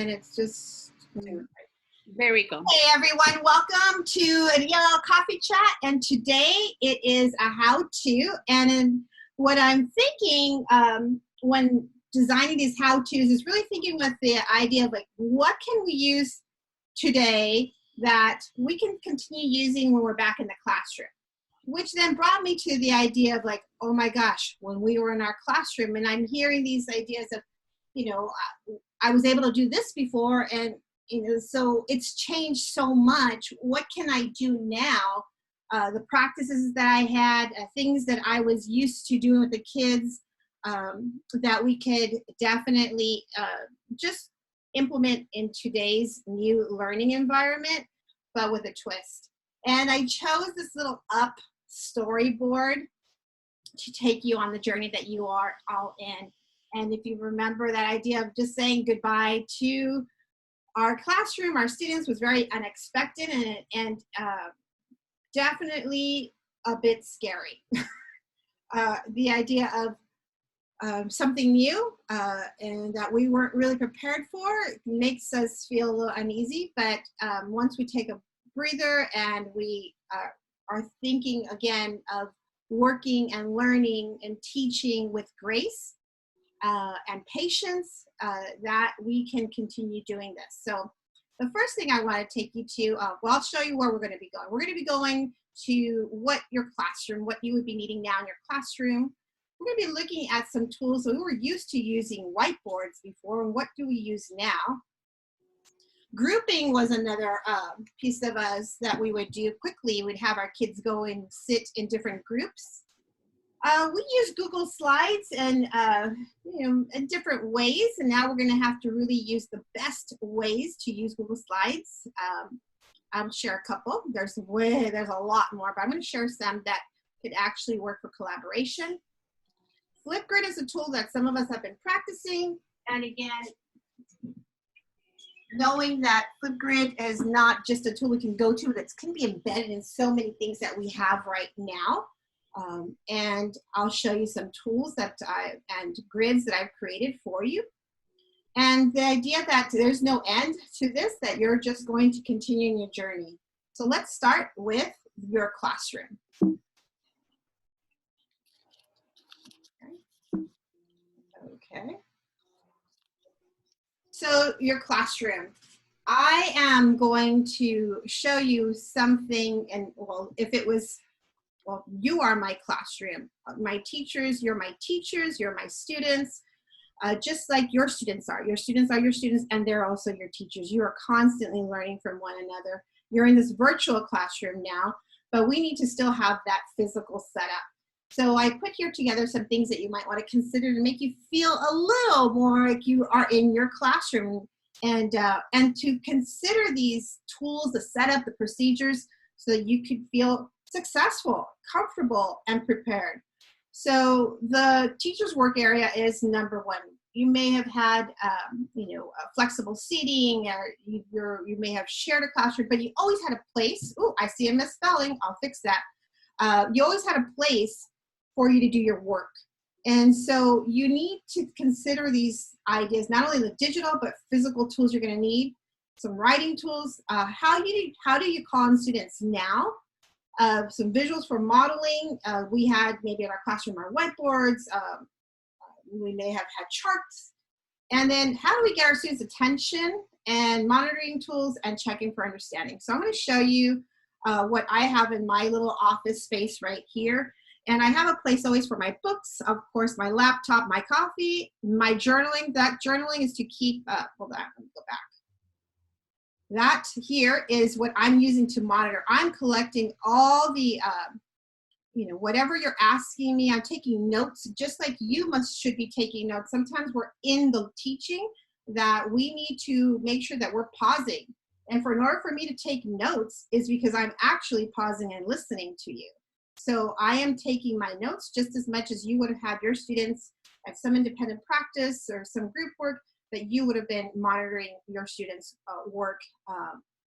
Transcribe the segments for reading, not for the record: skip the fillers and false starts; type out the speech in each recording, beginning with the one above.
And it's just, there we go. Hey everyone, welcome to a Yellow Coffee Chat, and today it is a how-to. And what I'm thinking when designing these how-tos is really thinking with the idea of like, what can we use today that we can continue using when we're back in the classroom? Which then brought me to the idea of like, oh my gosh, when we were in our classroom and I'm hearing these ideas of, you know, I was able to do this before, and you know, so it's changed so much. What can I do now? The practices that I had, things that I was used to doing with the kids, that we could definitely just implement in today's new learning environment, but with a twist. And I chose this little up storyboard to take you on the journey that you are all in. And if you remember, that idea of just saying goodbye to our classroom, our students, was very unexpected and definitely a bit scary. The idea of something new and that we weren't really prepared for makes us feel a little uneasy. But once we take a breather and we are thinking again of working and learning and teaching with grace, and patience, that we can continue doing this. So the first thing I want to take you to, well, I'll show you where we're going to be going. We're going to be going to what your classroom, what you would be needing now in your classroom. We're going to be looking at some tools. So we were used to using whiteboards before, and what do we use now? Grouping was another piece of us that we would do quickly. We'd have our kids go and sit in different groups. We use Google Slides and you know, in different ways, and now we're going to have to really use the best ways to use Google Slides. I'll share a couple. There's a lot more, but I'm going to share some that could actually work for collaboration. Flipgrid is a tool that some of us have been practicing, and again, knowing that Flipgrid is not just a tool we can go to, that can be embedded in so many things that we have right now. And I'll show you some tools that and grids that I've created for you. And the idea that there's no end to this, that you're just going to continue your journey. So let's start with your classroom. Okay. So your classroom. I am going to show you something, and well, if it was, well, you are my classroom. My teachers, you're my teachers, you're my students, just like your students are. Your students are your students, and they're also your teachers. You are constantly learning from one another. You're in this virtual classroom now, but we need to still have that physical setup. So I put here together some things that you might want to consider to make you feel a little more like you are in your classroom, and to consider these tools, the setup, the procedures, so that you could feel successful, comfortable, and prepared. So the teacher's work area is number one. You may have had, you know, flexible seating, or you may have shared a classroom, but you always had a place. Oh, I see a misspelling. I'll fix that. You always had a place for you to do your work. And so you need to consider these ideas, not only the digital, but physical tools you're going to need. Some writing tools. How do you call on students now? Some visuals for modeling. We had maybe in our classroom our whiteboards. We may have had charts. And then how do we get our students' attention, and monitoring tools and checking for understanding. So I'm going to show you what I have in my little office space right here. And I have a place always for my books, of course, my laptop, my coffee, my journaling. That journaling is to keep, hold on, let me go back. That here is what I'm using to monitor. I'm collecting all the, you know, whatever you're asking me. I'm taking notes, just like you should be taking notes. Sometimes we're in the teaching that we need to make sure that we're pausing. And in order for me to take notes is because I'm actually pausing and listening to you. So I am taking my notes just as much as you would have had your students at some independent practice or some group work, that you would have been monitoring your students' work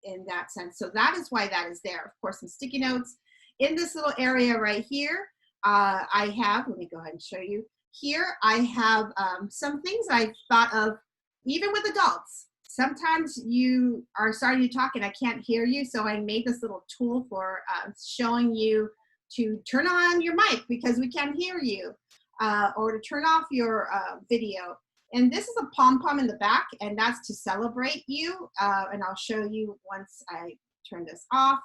in that sense. So that is why that is there. Of course, some sticky notes. In this little area right here, I have, let me go ahead and show you. Here I have some things I thought of even with adults. sometimes you are starting to talk and I can't hear you, so I made this little tool for showing you to turn on your mic because we can't hear you, or to turn off your video. And this is a pom-pom in the back, and that's to celebrate you, and I'll show you once I turn this off.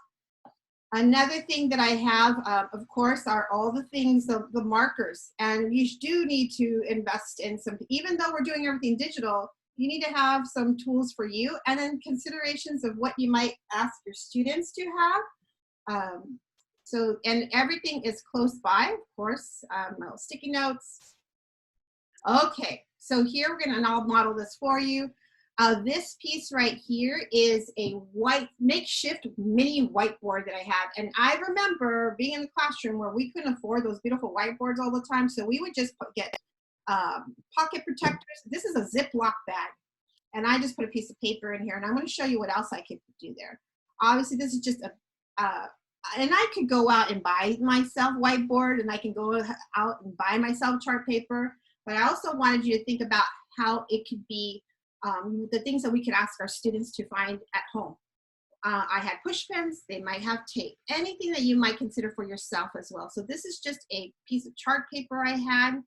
Another thing that I have, of course, are all the things, the markers, and you do need to invest in some, even though we're doing everything digital, you need to have some tools for you, and then considerations of what you might ask your students to have. And everything is close by, of course, little sticky notes. Okay, so here we're gonna, and I'll model this for you. This piece right here is a makeshift mini whiteboard that I have. And I remember being in the classroom where we couldn't afford those beautiful whiteboards all the time. So we would just get pocket protectors. This is a Ziploc bag. And I just put a piece of paper in here. And I'm going to show you what else I could do there. Obviously, this is just and I could go out and buy myself whiteboard, and I can go out and buy myself chart paper. But I also wanted you to think about how it could be the things that we could ask our students to find at home. I had push pins, they might have tape, anything that you might consider for yourself as well. So this is just a piece of chart paper I had.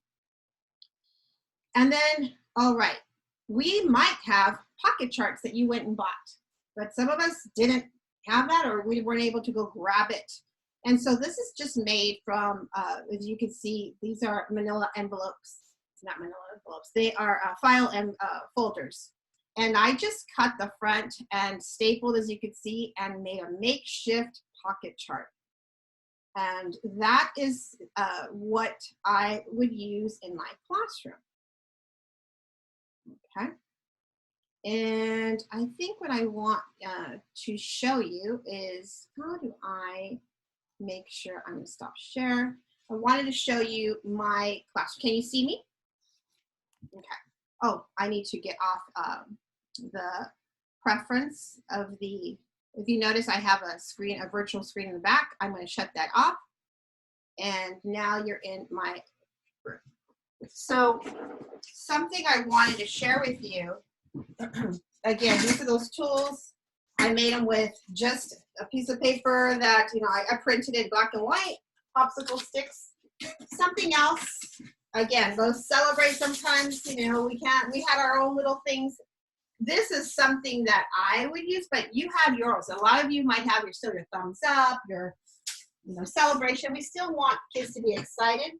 And then, all right, we might have pocket charts that you went and bought, but some of us didn't have that, or we weren't able to go grab it. And so this is just made from, as you can see, these are manila envelopes. Not manila envelopes, they are file and folders. And I just cut the front and stapled, as you can see, and made a makeshift pocket chart. And that is what I would use in my classroom. Okay. And I think what I want to show you is, how do I make sure, I'm gonna stop share. I wanted to show you my classroom. Can you see me? Okay. Oh, I need to get off the preference of the, if you notice I have a screen, a virtual screen in the back. I'm going to shut that off. And now you're in my room. So something I wanted to share with you, again, these are those tools. I made them with just a piece of paper that, you know, I printed in black and white, popsicle sticks, something else. Again, those celebrate sometimes, you know, we had our own little things. This is something that I would use, but you have yours. A lot of you might have still your thumbs up, your, you know, celebration. We still want kids to be excited.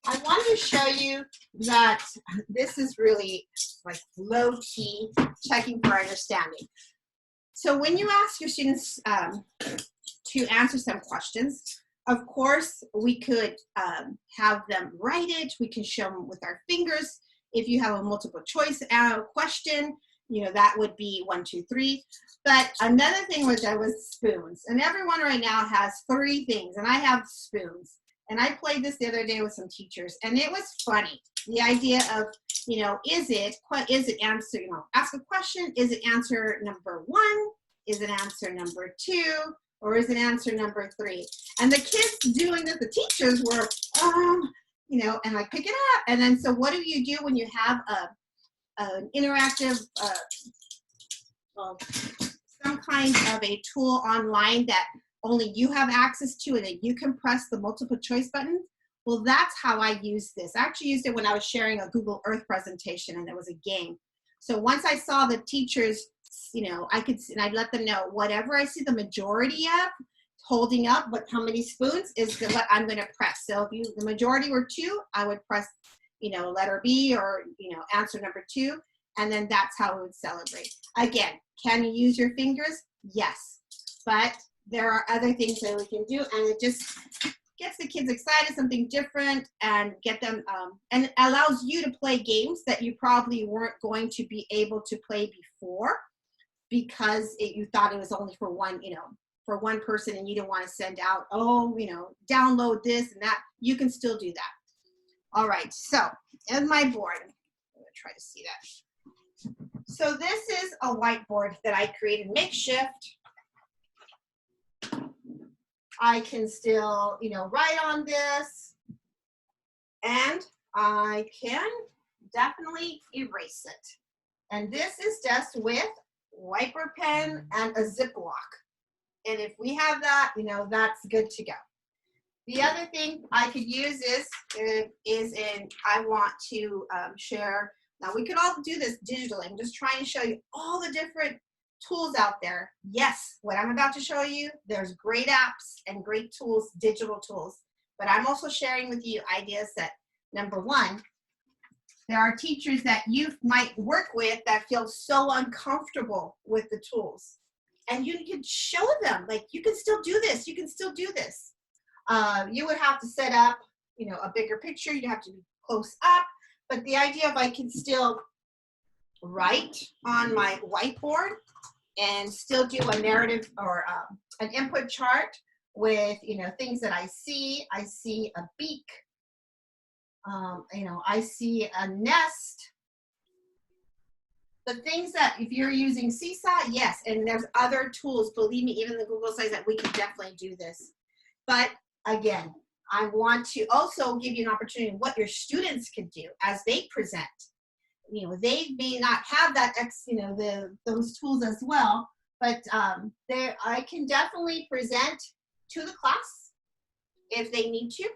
I wanted to show you that this is really like low key checking for understanding. So when you ask your students to answer some questions, of course, we could have them write it. We can show them with our fingers. If you have a multiple choice question, you know, that would be 1, 2, 3. But another thing was spoons. And everyone right now has 3 things, and I have spoons. And I played this the other day with some teachers, and it was funny. The idea of, you know, is it answer, you know, ask a question, is it answer number 1? Is it answer number 2? Or is it answer number 3? And the kids doing this, the teachers were, you know, and I pick it up. And then, so what do you do when you have an interactive, some kind of a tool online that only you have access to and that you can press the multiple choice button? Well, that's how I use this. I actually used it when I was sharing a Google Earth presentation, and there was a game. So once I saw the teachers, you know, and I'd let them know whatever I see the majority of holding up, but how many spoons is what I'm going to press. So if the majority were 2, I would press, you know, letter B, or, you know, answer number 2, and then that's how we would celebrate. Again, can you use your fingers? Yes, but there are other things that we can do, and it just gets the kids excited, something different, and get them, and it allows you to play games that you probably weren't going to be able to play before, because you thought it was only for one, you know, for one person, and you didn't want to send out, oh, you know, download this and that. You can still do that. All right, so in my board, I'm gonna try to see that. So this is a whiteboard that I created makeshift. I can still, you know, write on this, and I can definitely erase it. And this is just with wiper pen and a Ziploc. And if we have that, you know, that's good to go. The other thing I could use I want to share. Now we could all do this digitally. I'm just trying to show you all the different tools out there. Yes, what I'm about to show you, there's great apps and great tools, digital tools. But I'm also sharing with you ideas that, number one, there are teachers that you might work with that feel so uncomfortable with the tools. And you can show them, like, you can still do this, you can still do this. You would have to set up, you know, a bigger picture, you have to be close up, but the idea of I can still write on my whiteboard and still do a narrative or an input chart with, you know, things that I see a beak, you know, I see a nest. The things that, if you're using Seesaw, yes, and there's other tools, believe me, even the Google Slides, that we can definitely do this. But again, I want to also give you an opportunity what your students can do as they present. You know, they may not have that, you know, those tools as well, but I can definitely present to the class if they need to.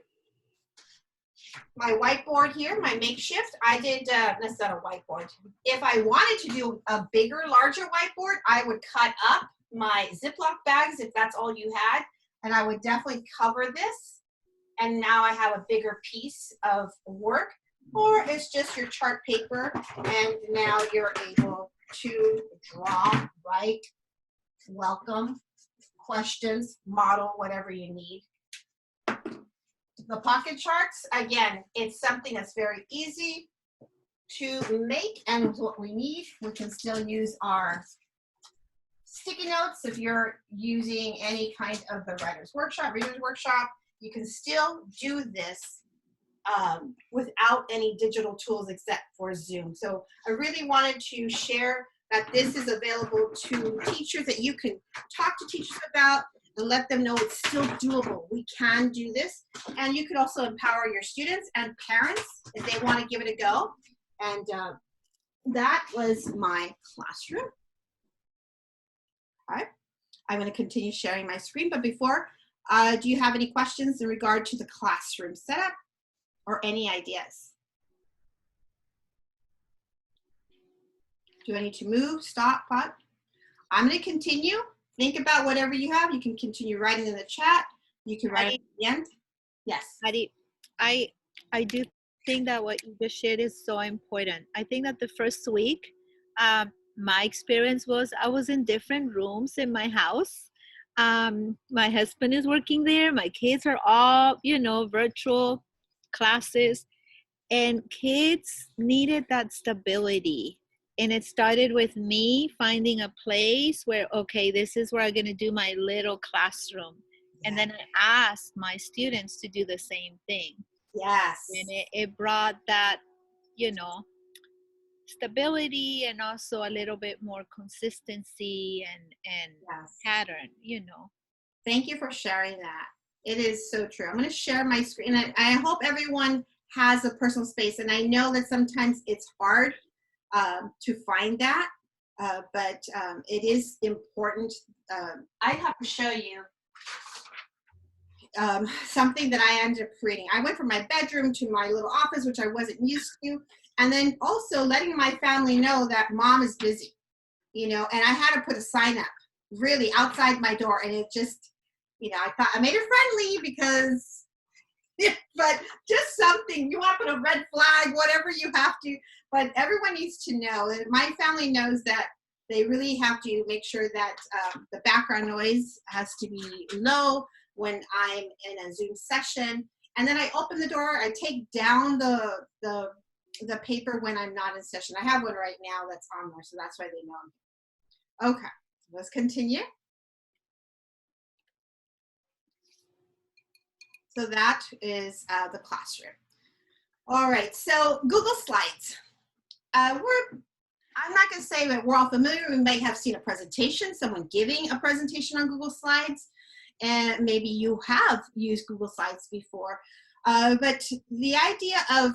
My whiteboard here, my makeshift, I did, that's not a whiteboard. If I wanted to do a bigger, larger whiteboard, I would cut up my Ziploc bags if that's all you had, and I would definitely cover this. And now I have a bigger piece of work, or it's just your chart paper, and now you're able to draw, write, welcome, questions, model, whatever you need. The pocket charts, again, it's something that's very easy to make, and what we need, we can still use our sticky notes. If you're using any kind of the writer's workshop, reader's workshop, you can still do this without any digital tools except for Zoom. So I really wanted to share that this is available to teachers, that you can talk to teachers about and let them know it's still doable. We can do this. And you could also empower your students and parents if they want to give it a go. And that was my classroom. All right. I'm going to continue sharing my screen. But before, do you have any questions in regard to the classroom setup or any ideas? Do I need to move, stop, pause? I'm going to continue. Think about whatever you have. You can continue writing in the chat. You can write at the end. Yes. Maddie, I do think that what you just shared is so important. I think that the first week, my experience was I was in different rooms in my house. My husband is working there. My kids are all, you know, virtual classes, and kids needed that stability. And it started with me finding a place where, okay, this is where I'm going to do my little classroom. And then I asked my students to do the same thing. Yes. And it brought that, you know, stability and also a little bit more consistency and pattern, you know. Thank you for sharing that. It is so true. I'm going to share my screen. And I hope everyone has a personal space. And I know that sometimes it's hard to find that, but it is important. I have to show you something that I ended up creating. I went from my bedroom to my little office, which I wasn't used to, and then also letting my family know that mom is busy, you know, and I had to put a sign up really outside my door, and it just, you know, I thought I made it friendly because, but just something, you want to put a red flag, whatever you have to, but everyone needs to know that my family knows that they really have to make sure that the background noise has to be low when I'm in a Zoom session. And then I open the door, I take down the paper when I'm not in session. I have one right now that's on there, so that's why they know I'm here. Okay, let's continue. So that is the classroom. All right, so Google Slides. I'm not going to say that we're all familiar. We may have seen a presentation, someone giving a presentation on Google Slides, and maybe you have used Google Slides before. But the idea of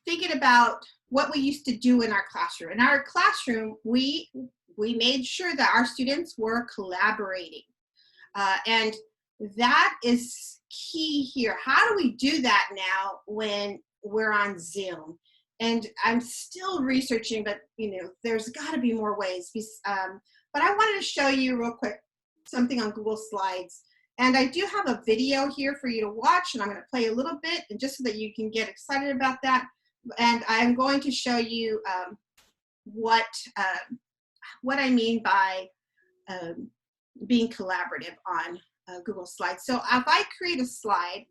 thinking about what we used to do in our classroom. In our classroom, we made sure that our students were collaborating. And that is key here. How do we do that now when we're on Zoom? And I'm still researching, but there's got to be more ways. But I wanted to show you real quick something on Google Slides. And I do have a video here for you to watch, and I'm going to play a little bit, and just so that you can get excited about that. And I'm going to show you what I mean by being collaborative on Google Slides. So if I create a slide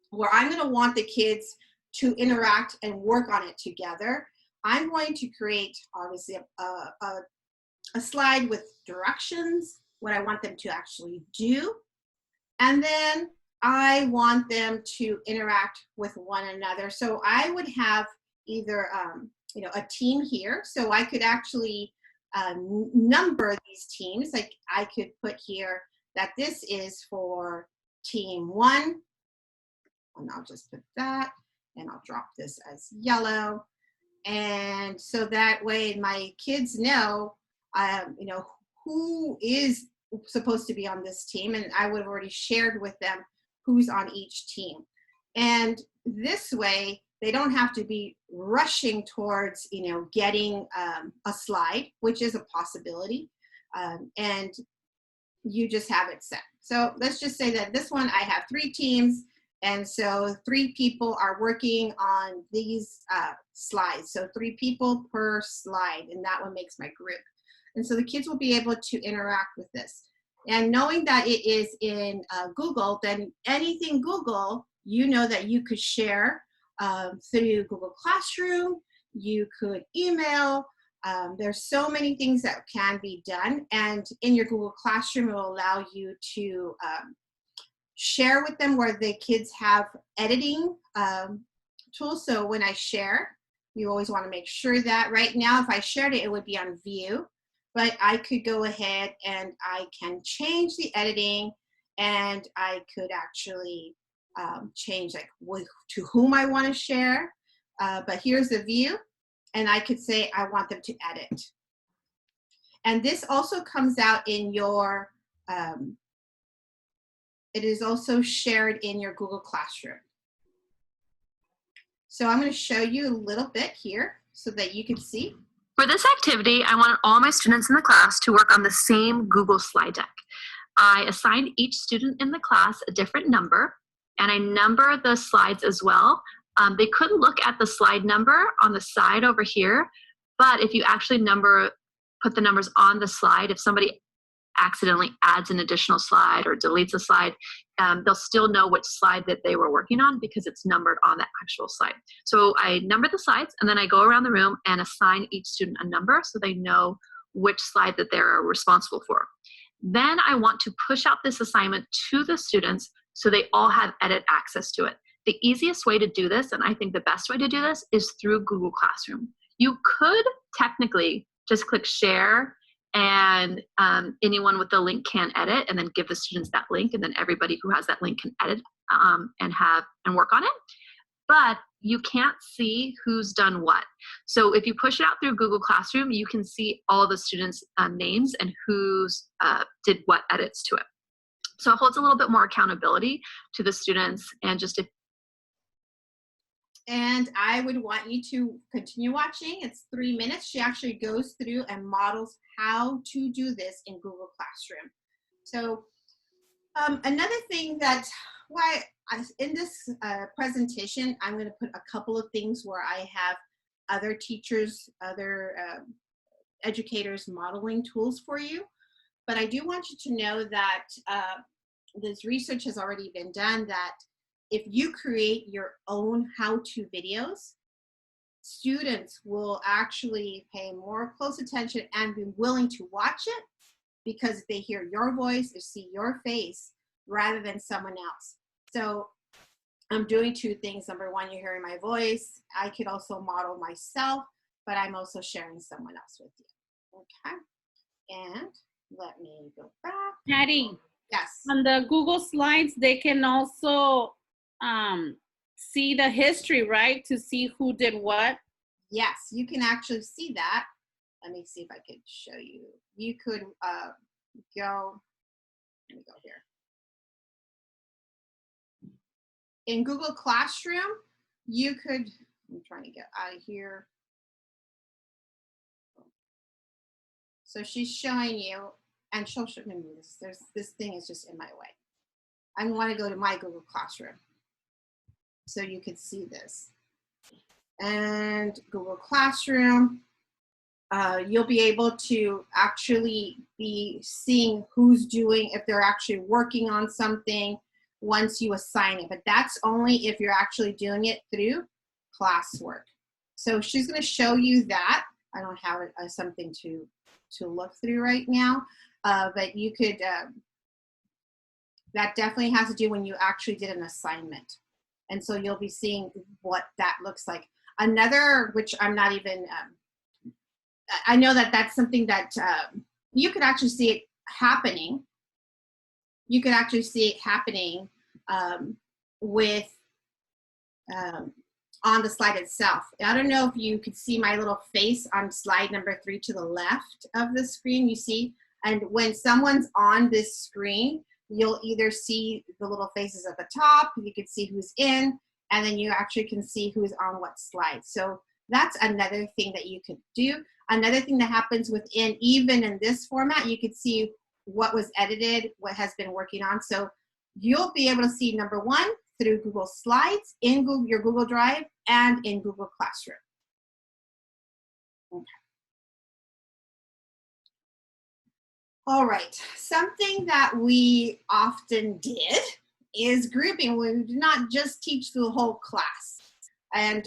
where I'm going to want the kids to interact and work on it together, I'm going to create, obviously, a slide with directions, what I want them to actually do, and then I want them to interact with one another. So I would have either a team here, so I could actually number these teams. Like I could put here that this is for team 1, and I'll just put that, and I'll drop this as yellow. And so that way my kids know, who is supposed to be on this team, and I would have already shared with them who's on each team. And this way, they don't have to be rushing towards, getting a slide, which is a possibility, and you just have it set. So let's just say that this one, I have 3 teams, and so 3 people are working on these slides. So 3 people per slide, and that one makes my group. And so the kids will be able to interact with this. And knowing that it is in Google, then anything Google, that you could share through Google Classroom, you could email. There's so many things that can be done. And in your Google Classroom, it will allow you to share with them where the kids have editing tools. So when I share, you always want to make sure that right now, if I shared it, it would be on view. But I could go ahead and I can change the editing, and I could actually change to whom I want to share. But here's the view, and I could say I want them to edit. And this also comes out in your, it is also shared in your Google Classroom. So I'm going to show you a little bit here so that you can see. For this activity, I wanted all my students in the class to work on the same Google slide deck. I assigned each student in the class a different number, and I number the slides as well. They could look at the slide number on the side over here, but if you actually put the numbers on the slide, if somebody accidentally adds an additional slide or deletes a slide, they'll still know which slide that they were working on because it's numbered on that actual slide. So I number the slides, and then I go around the room and assign each student a number so they know which slide that they're responsible for. Then I want to push out this assignment to the students so they all have edit access to it. The easiest way to do this, and I think the best way to do this, is through Google Classroom. You could technically just click share, and anyone with the link can edit, and then give the students that link, and then everybody who has that link can edit and work on it. But you can't see who's done what. So if you push it out through Google Classroom, you can see all the students' names and who's did what edits to it. So it holds a little bit more accountability to the students, and And I would want you to continue watching. It's 3 minutes. She actually goes through and models how to do this in Google Classroom. So another thing in this presentation, I'm going to put a couple of things where I have other teachers, other educators modeling tools for you. But I do want you to know that this research has already been done that if you create your own how-to videos, students will actually pay more close attention and be willing to watch it because they hear your voice, they see your face, rather than someone else. So I'm doing 2 things. Number 1, you're hearing my voice. I could also model myself, but I'm also sharing someone else with you. Okay, and let me go back. Patty, Yes. on the Google Slides, they can also see the history, right? To see who did what. Yes, you can actually see that. Let me see if I could show you. You could go, let me go here. In Google Classroom, you could, I'm trying to get out of here. So she's showing you, and she'll show me this thing is just in my way. I want to go to my Google Classroom so you could see this. And Google Classroom, you'll be able to actually be seeing who's doing, if they're actually working on something once you assign it. But that's only if you're actually doing it through classwork. So she's going to show you that. I don't have something to look through right now, but you could, that definitely has to do when you actually did an assignment. And so you'll be seeing what that looks like. Another, which I'm not even, I know that that's something that you could actually see it happening. You could actually see it happening with, on the slide itself. I don't know if you could see my little face on slide number 3 to the left of the screen, you see? And when someone's on this screen, you'll either see the little faces at the top, you can see who's in, and then you actually can see who's on what slide. So that's another thing that you could do. Another thing that happens within, even in this format, you could see what was edited, what has been working on. So you'll be able to see, number 1, through Google Slides, in Google, your Google Drive, and in Google Classroom. Okay. All right, something that we often did is grouping. We did not just teach the whole class. And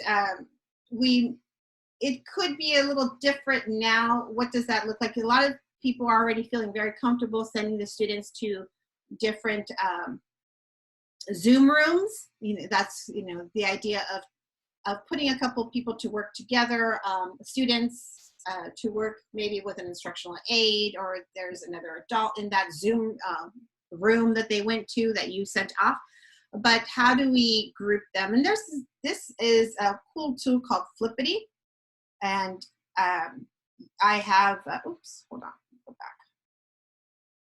it could be a little different now. What does that look like? A lot of people are already feeling very comfortable sending the students to different Zoom rooms. That's the idea of putting a couple people to work together, students to work maybe with an instructional aide, or there's another adult in that Zoom room that they went to that you sent off. But how do we group them? And this is a cool tool called Flippity. And I have, oops, hold on, go back.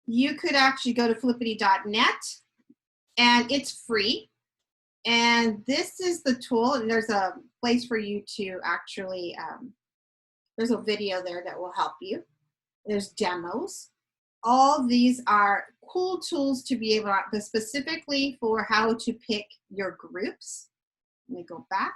You could actually go to flippity.net, and it's free. And this is the tool, and there's a place for you to actually, there's a video there that will help you. There's demos. All these are cool tools to be able to, specifically for how to pick your groups. Let me go back,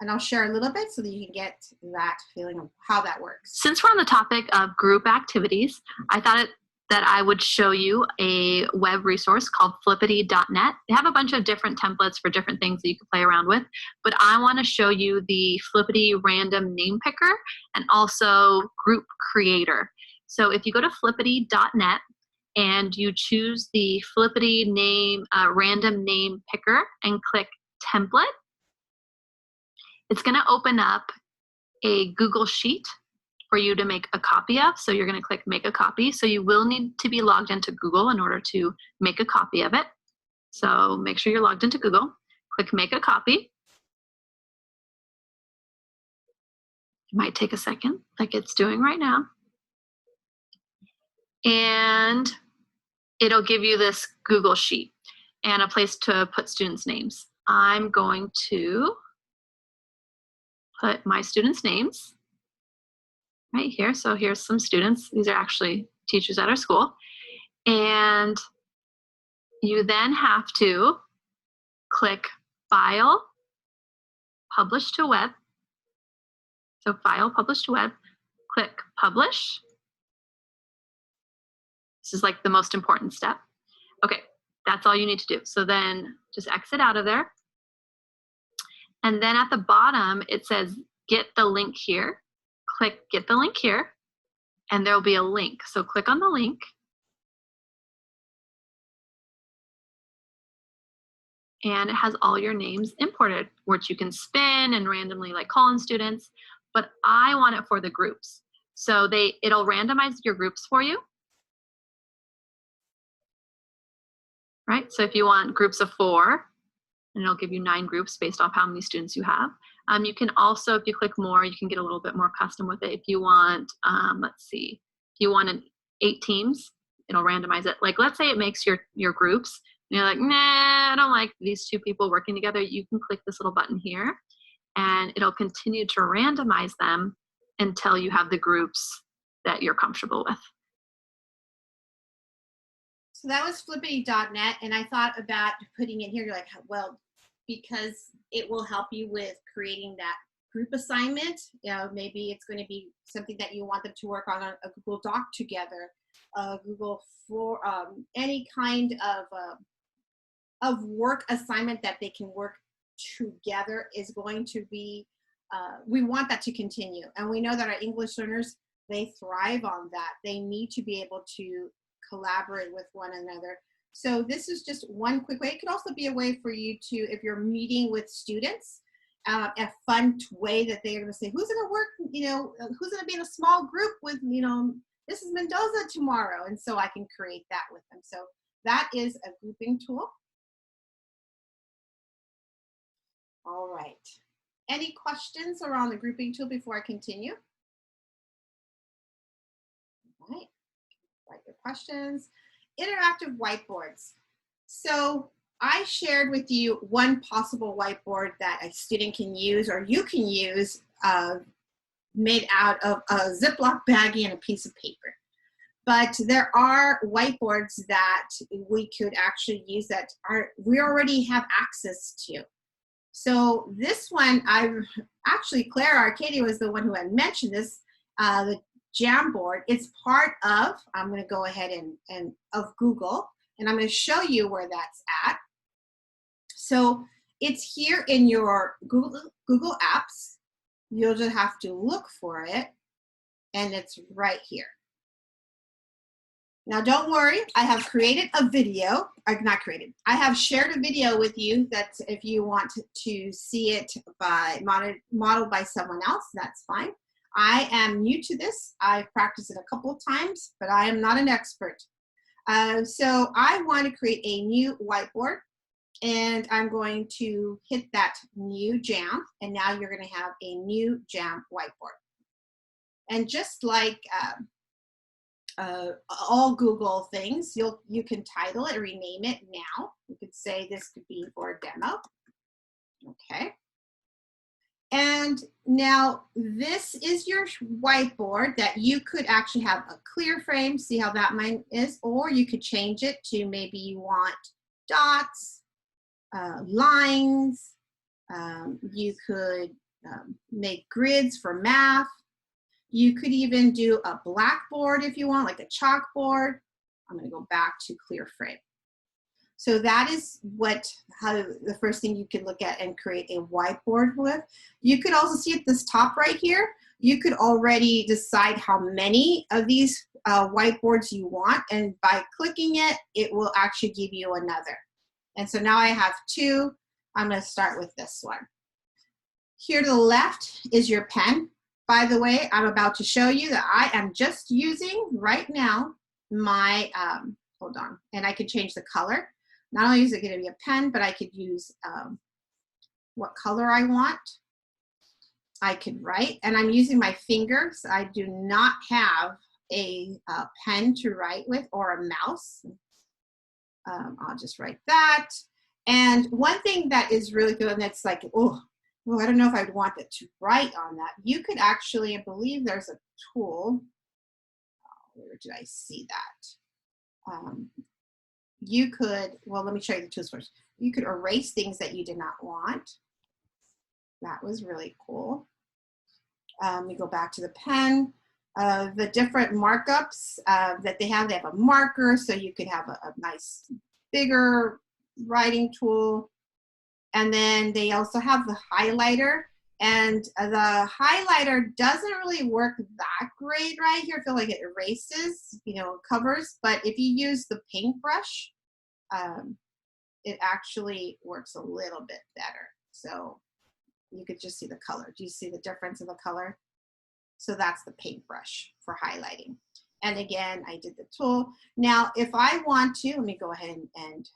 and I'll share a little bit so that you can get that feeling of how that works. Since we're on the topic of group activities, I thought that I would show you a web resource called flippity.net. They have a bunch of different templates for different things that you can play around with, but I want to show you the Flippity random name picker and also group creator. So if you go to flippity.net and you choose the Flippity name random name picker and click template, it's going to open up a Google Sheet for you to make a copy of. So you're going to click make a copy. So you will need to be logged into Google in order to make a copy of it. So make sure you're logged into Google. Click make a copy. It might take a second, like it's doing right now. And it'll give you this Google Sheet and a place to put students' names. I'm going to put my students' names right here. So here's some students. These are actually teachers at our school. And you then have to click File, Publish to Web. So File, Publish to Web, click Publish. This is like the most important step. Okay, that's all you need to do. So then just exit out of there. And then at the bottom, it says, get the link here. Click get the link here, and there'll be a link. So click on the link. And it has all your names imported, which you can spin and randomly like call in students. But I want it for the groups. So it'll randomize your groups for you. Right? So if you want groups of 4, and it'll give you 9 groups based off how many students you have. You can also, if you click more, you can get a little bit more custom with it. If you want, let's see, if you want 8 teams, it'll randomize it. Like, let's say it makes your groups, and you're like, nah, I don't like these 2 people working together. You can click this little button here, and it'll continue to randomize them until you have the groups that you're comfortable with. So that was flippity.net, and I thought about putting it here. You're like, well, because it will help you with creating that group assignment. Maybe it's going to be something that you want them to work on a Google Doc together, Google for any kind of work assignment that they can work together is going to be. We want that to continue, and we know that our English learners, they thrive on that. They need to be able to collaborate with one another. So this is just one quick way. It could also be a way for you to, if you're meeting with students, a fun way that they're going to say, who's going to work, who's going to be in a small group with, Mrs. Mendoza tomorrow. And so I can create that with them. So that is a grouping tool. All right. Any questions around the grouping tool before I continue? All right. Write your questions. Interactive whiteboards. So I shared with you one possible whiteboard that a student can use, or you can use, made out of a Ziploc baggie and a piece of paper. But there are whiteboards that we could actually use that we already have access to. So this one, Claire Arcadia was the one who had mentioned this, the Jamboard. It's part of, I'm going to go ahead and of Google, and I'm going to show you where that's at. So it's here in your Google Apps. You'll just have to look for it, and it's right here. Now don't worry, I have created a video, I have shared a video with you that if you want to see it modeled by someone else, that's fine. I am new to this. I've practiced it a couple of times, but I am not an expert. So I want to create a new whiteboard, and I'm going to hit that new jam, and now you're going to have a new jam whiteboard. And just like all Google things, you can title it, rename it now. You could say this could be for a demo. Okay. And now this is your whiteboard that you could actually have a clear frame, see how that mine is, or you could change it to maybe you want dots, lines, you could make grids for math. You could even do a blackboard if you want, like a chalkboard. I'm going to go back to clear frame. So that is how the first thing you could look at and create a whiteboard with. You could also see at this top right here, you could already decide how many of these whiteboards you want, and by clicking it, it will actually give you another. And so now I have 2. I'm going to start with this one. Here to the left is your pen. By the way, I'm about to show you that I am just using right now my, hold on, and I could change the color. Not only is it going to be a pen, but I could use what color I want. I could write, and I'm using my fingers. I do not have a pen to write with or a mouse. I'll just write that. And one thing that is really good, and that's like, oh, I don't know if I'd want it to write on that. You could actually, I believe there's a tool. Where did I see that? You could, well, let me show you the tools first. You could erase things that you did not want. That was really cool. We go back to the pen. The different markups that they have a marker, so you could have a nice bigger writing tool. And then they also have the highlighter, and the highlighter doesn't really work that great right here. I feel like it erases, covers, but if you use the paintbrush, it actually works a little bit better. So you could just see the color. Do you see the difference in the color? So that's the paintbrush for highlighting. And again, I did the tool. Now, if I want to, let me go ahead and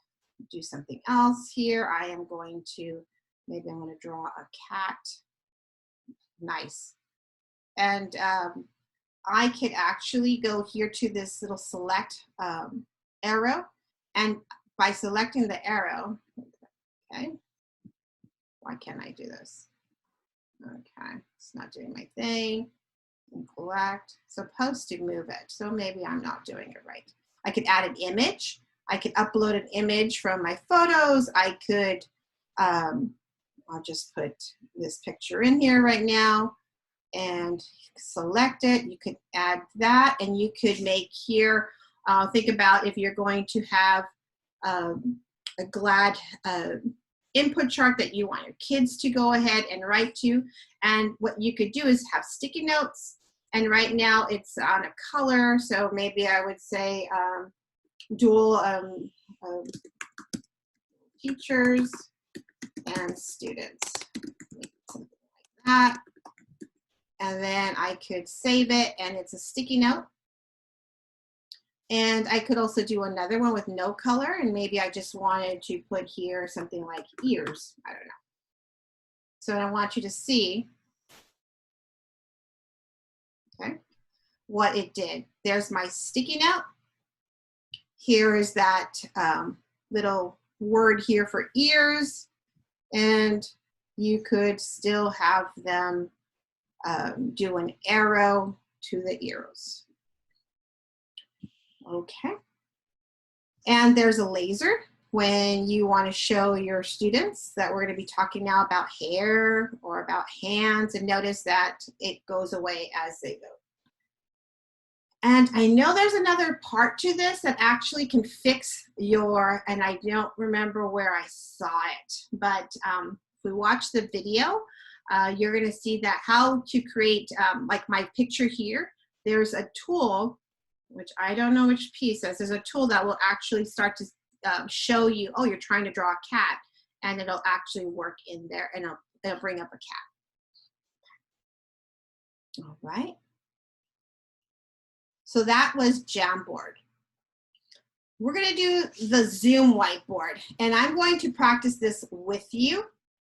do something else here. I am going to, maybe I'm going to draw a cat. Nice. And I could actually go here to this little select arrow, and by selecting the arrow, okay, why can't I do this? Okay, it's not doing my thing. And collect, supposed to move it, so maybe I'm not doing it right. I could add an image. I could upload an image from my photos. I could, I'll just put this picture in here right now and select it. You could add that, and you could make here, think about if you're going to have a GLAD input chart that you want your kids to go ahead and write to. And what you could do is have sticky notes. And right now it's on a color. So maybe I would say dual teachers and students. Something like that. And then I could save it, and it's a sticky note. And I could also do another one with no color, and maybe I just wanted to put here something like ears. I don't know. So I want you to see, okay, what it did. There's my sticky note. Here is that little word here for ears, and you could still have them do an arrow to the ears. Okay. And there's a laser when you want to show your students that we're going to be talking now about hair or about hands, and notice that it goes away as they go. And I know there's another part to this that actually can fix your, and I don't remember where I saw it, but if we watch the video, you're going to see that how to create, like my picture here, there's a tool, which I don't know which piece is. There's a tool that will actually start to show you, oh, you're trying to draw a cat, and it'll actually work in there, and it'll bring up a cat. All right. So that was Jamboard. We're going to do the Zoom whiteboard, and I'm going to practice this with you.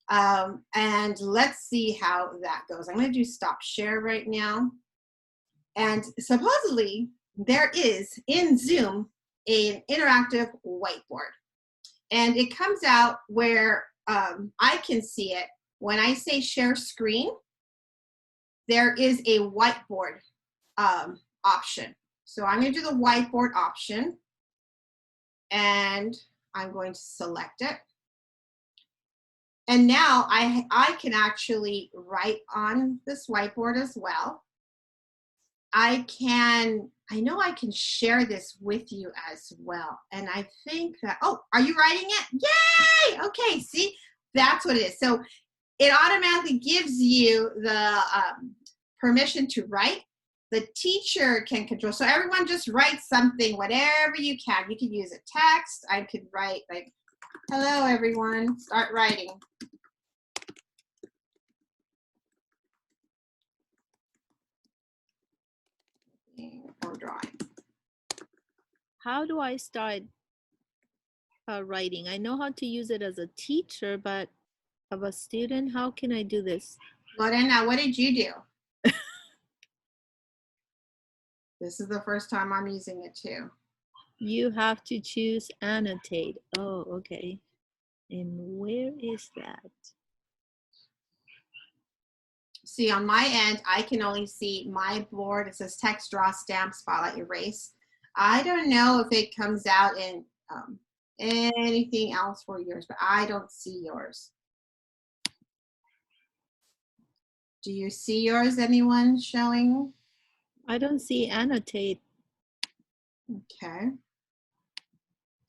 And let's see how that goes. I'm going to do stop share right now. And supposedly there is in Zoom an interactive whiteboard. And it comes out where I can see it. When I say share screen, there is a whiteboard option. So I'm going to do the whiteboard option, and I'm going to select it. And now I can actually write on this whiteboard as well. I know I can share this with you as well. And I think that, oh, are you writing it? Yay! Okay, see, that's what it is. So it automatically gives you the permission to write. The teacher can control. So everyone just write something, whatever you can. You can use a text. I could write like, hello, everyone, start writing. Or drawing. How do I start writing? I know how to use it as a teacher, but of a student, how can I do this? Lorena, what did you do? This is the first time I'm using it too. You have to choose annotate. Oh, okay. And where is that? See, on my end, I can only see my board. It says text, draw, stamp, spotlight, erase. I don't know if it comes out in anything else for yours, but I don't see yours. Do you see yours, anyone showing? I don't see annotate. Okay.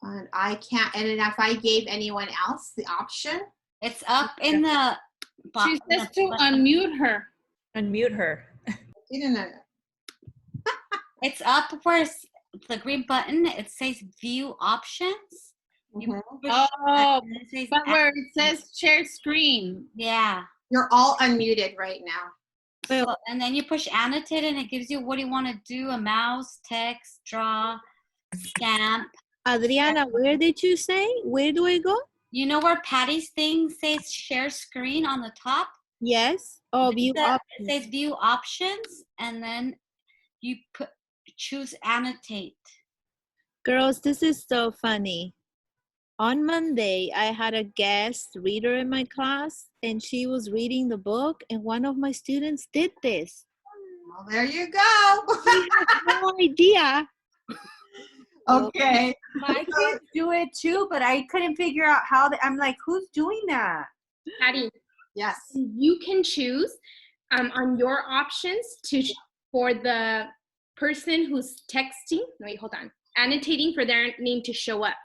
And I can't, and if I gave anyone else the option. It's up in the She bottom. says to unmute her. Unmute her. Didn't know. It's up where the green button, it says view options. You push Oh, that and it says but where it action. says share screen. Yeah. You're all unmuted right now. So, and then you push annotate and it gives you what do you want to do, a mouse, text, draw, stamp. Adriana, where did you say? Where do I go? You know where Patty's thing says share screen on the top? Yes. Oh, view It options. says view options, and then you choose annotate. Girls, this is so funny. On Monday, I had a guest reader in my class, and she was reading the book, and one of my students did this. Well, there you go. We have no idea. Okay. My kids do it too, but I couldn't figure out how. I'm like, who's doing that? Patty, Yes. you can choose on your options for the person who's texting. Wait, hold on. Annotating for their name to show up.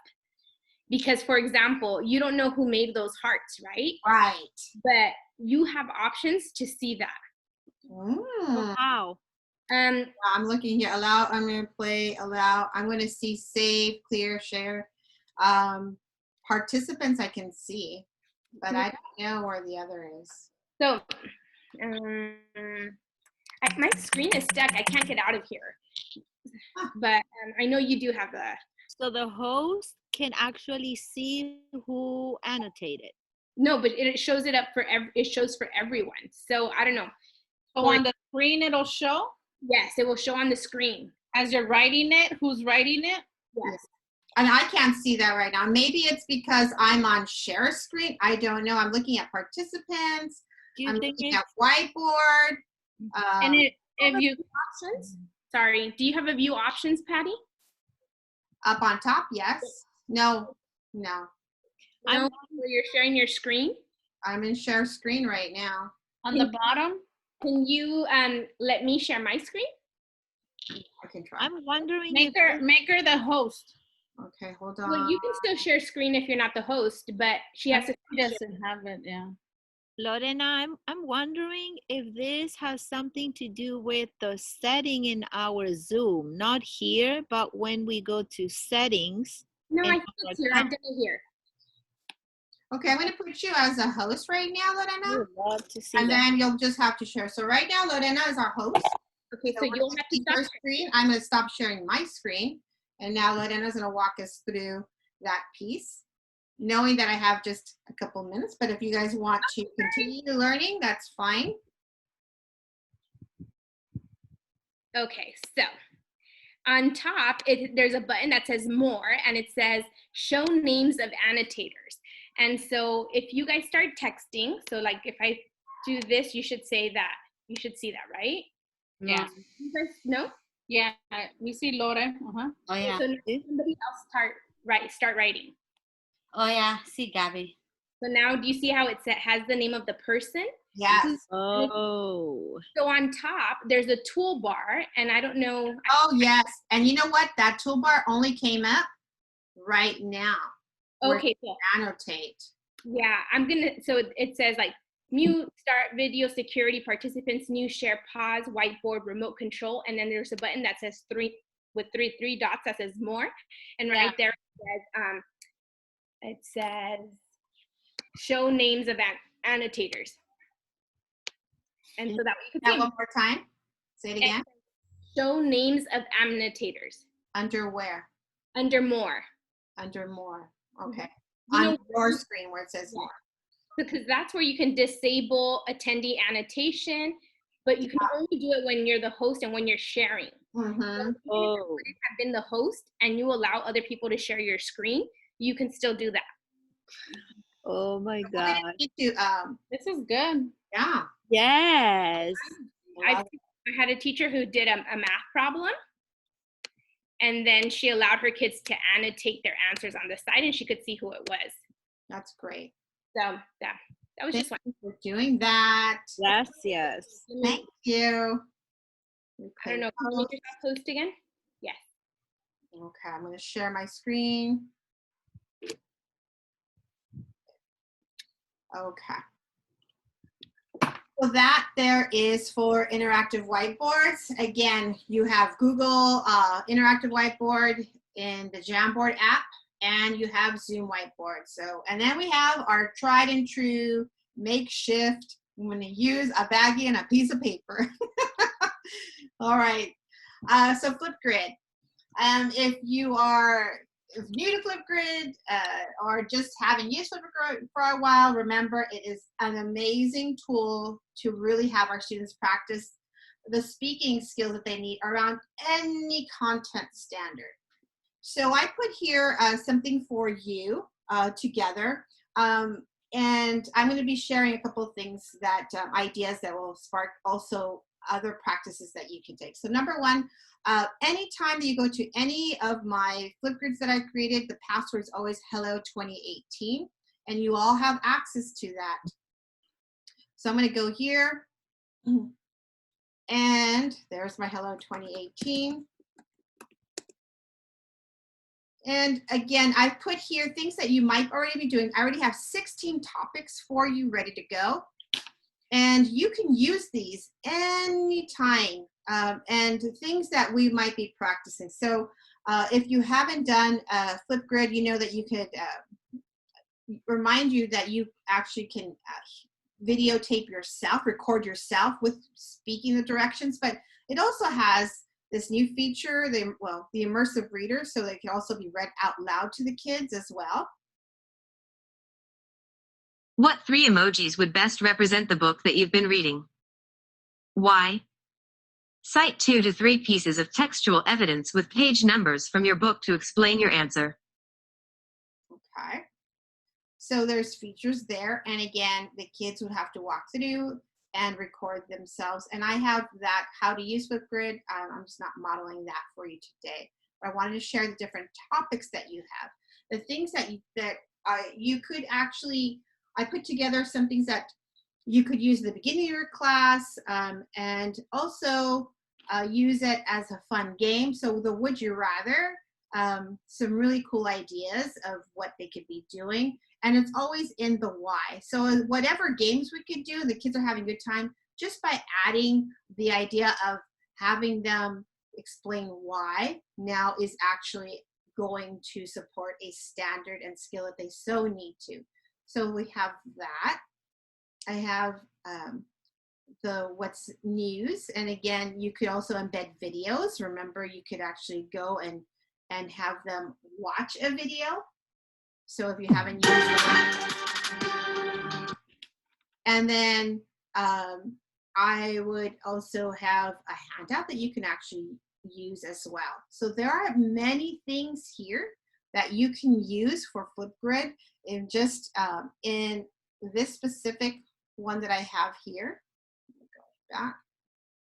Because, for example, you don't know who made those hearts, right? Right. But you have options to see that. Wow. I'm looking here. Allow. I'm going to play. Allow. I'm going to see save, clear, share. Participants I can see, but I don't know where the other is. So my screen is stuck. I can't get out of here. But I know you do have the. So the host can actually see who annotated. No, but it shows it up for it shows for everyone. So I don't know. So on the screen, it'll show Yes, it will show on the screen. as you're writing it, who's writing it. Yes. And I can't see that right now. Maybe it's because I'm on share screen. I don't know. I'm looking at participants. Do you I'm think looking it's at whiteboard. And if you Options? Sorry. Do you have a view options, Patty? Up on top, yes. No. No, where you're sharing your screen. I'm in share screen right now. on the bottom, Can you let me share my screen? I can try. I'm wondering make if her the host. Okay, hold on. Well, you can still share screen if you're not the host, but she has to. She doesn't have it, yeah. Lorena, I'm wondering if this has something to do with the setting in our Zoom, not here, but when we go to settings. No, I and think it's here. I've done it here. Okay, I'm going to put you as a host right now, I Lorena. would love to see And that. then you'll just have to share. So right now, Lorena is our host. Okay, so we're you'll gonna have to see stop. her screen. I'm going to stop sharing my screen. And now Lorena's going to walk us through that piece, knowing that I have just a couple minutes. But if you guys want to continue learning, that's fine. Okay, so on top, there's a button that says more, and it says show names of annotators. And so if you guys start texting, so like if I do this, you should say that. You should see that, right? Yeah. You guys know? Yeah, we see Lore. Oh yeah. So now somebody else start writing. Oh yeah. See, Gabby. So now do you see how it has the name of the person? Yes. Oh, So on top, there's a toolbar, and I don't know. Oh, yes. And you know what? That toolbar only came up right now. where Okay, you so annotate. yeah, so it says like mute, start video, security, participants, new, share, pause, whiteboard, remote control, and then there's a button that says three dots that says more, and right there it says show names of annotators. And so that you can see One more time. Say it again. show names of annotators Under where? under more. Under more. Okay. You know, On your screen where it says more. because that's where you can disable attendee annotation, but you can only do it when you're the host and when you're sharing. Mm-hmm. So oh, if you have been the host and you allow other people to share your screen, you can still do that. oh my God. This is good. Yeah. Yes. I had a teacher who did a math problem, and then she allowed her kids to annotate their answers on the side, and she could see who it was. That's great. So that was just one. Thank you for doing that. Yes, yes. Thank you. I don't know. Can you make yourself host again? Yes. Okay, I'm going to share my screen. Okay. So that there is for interactive whiteboards. Again, you have Google Interactive Whiteboard in the Jamboard app, and you have Zoom Whiteboard. So, and then we have our tried and true makeshift. I'm going to use a baggie and a piece of paper. All right. So Flipgrid. If you are is new to Flipgrid or just haven't used Flipgrid for a while, remember it is an amazing tool to really have our students practice the speaking skills that they need around any content standard. So I put here something for you together. And I'm going to be sharing a couple of things that ideas that will spark also other practices that you can take. So number one, anytime that you go to any of my Flipgrids that I created, the password is always hello 2018, and you all have access to that. So I'm going to go here, and there's my hello 2018. And again, I've put here things that you might already be doing. I already have 16 topics for you ready to go. And you can use these anytime and things that we might be practicing. So if you haven't done Flipgrid, you know that you could remind you that you actually can videotape yourself, record yourself with speaking the directions, but it also has this new feature, the immersive reader, so they can also be read out loud to the kids as well. What 3 emojis would best represent the book that you've been reading? Why? Cite 2 to 3 pieces of textual evidence with page numbers from your book to explain your answer. Okay. So there's features there, and again, the kids would have to walk through and record themselves. And I have that how to use Flipgrid. I'm just not modeling that for you today. But I wanted to share the different topics that you have, the things that you could actually. I put together some things that you could use at the beginning of your class, and also use it as a fun game. So the Would You Rather, some really cool ideas of what they could be doing. And it's always in the why. So whatever games we could do, the kids are having a good time just by adding the idea of having them explain why now is actually going to support a standard and skill that they so need to. So we have that. I have the what's news. And again, you could also embed videos. Remember, you could actually go and have them watch a video. So if you haven't used that. And then I would also have a handout that you can actually use as well. So there are many things here that you can use for Flipgrid in just in this specific one that I have here. Go back.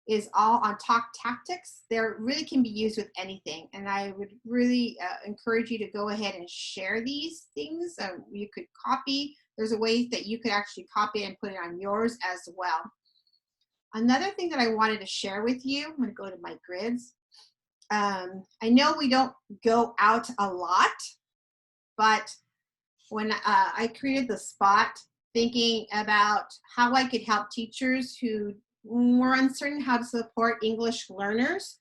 Is all on talk tactics. They really can be used with anything. And I would really encourage you to go ahead and share these things. You could copy. There's a way that you could actually copy and put it on yours as well. Another thing that I wanted to share with you, I'm gonna go to my grids. I know we don't go out a lot, but when I created the spot, thinking about how I could help teachers who were uncertain how to support English learners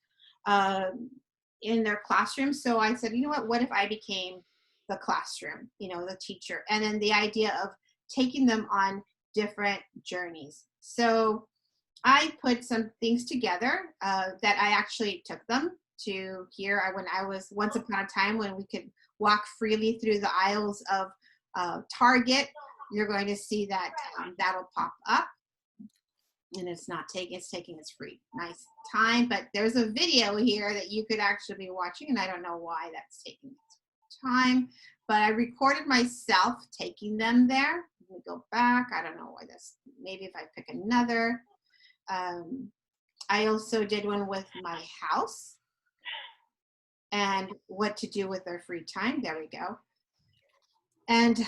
in their classroom. So I said, you know what if I became the classroom, the teacher, and then the idea of taking them on different journeys. So I put some things together that I actually took them to here. When I was once upon a time when we could walk freely through the aisles of Target, you're going to see that that'll pop up. And it's taking its free nice time, but there's a video here that you could actually be watching, and I don't know why that's taking time, but I recorded myself taking them there. Let me go back. I don't know why that's, maybe if I pick another. I also did one with my house and what to do with their free time. There we go. And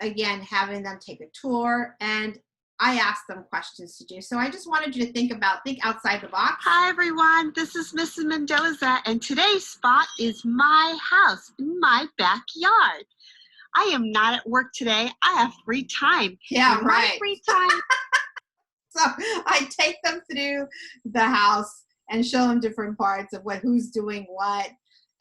again, having them take a tour, and I asked them questions to do. So I just wanted you to think outside the box. Hi everyone, this is Mrs. Mendoza, and today's spot is my house in my backyard. I am not at work today. I have free time. Yeah, and right. My free time. So I take them through the house and show them different parts of who's doing what.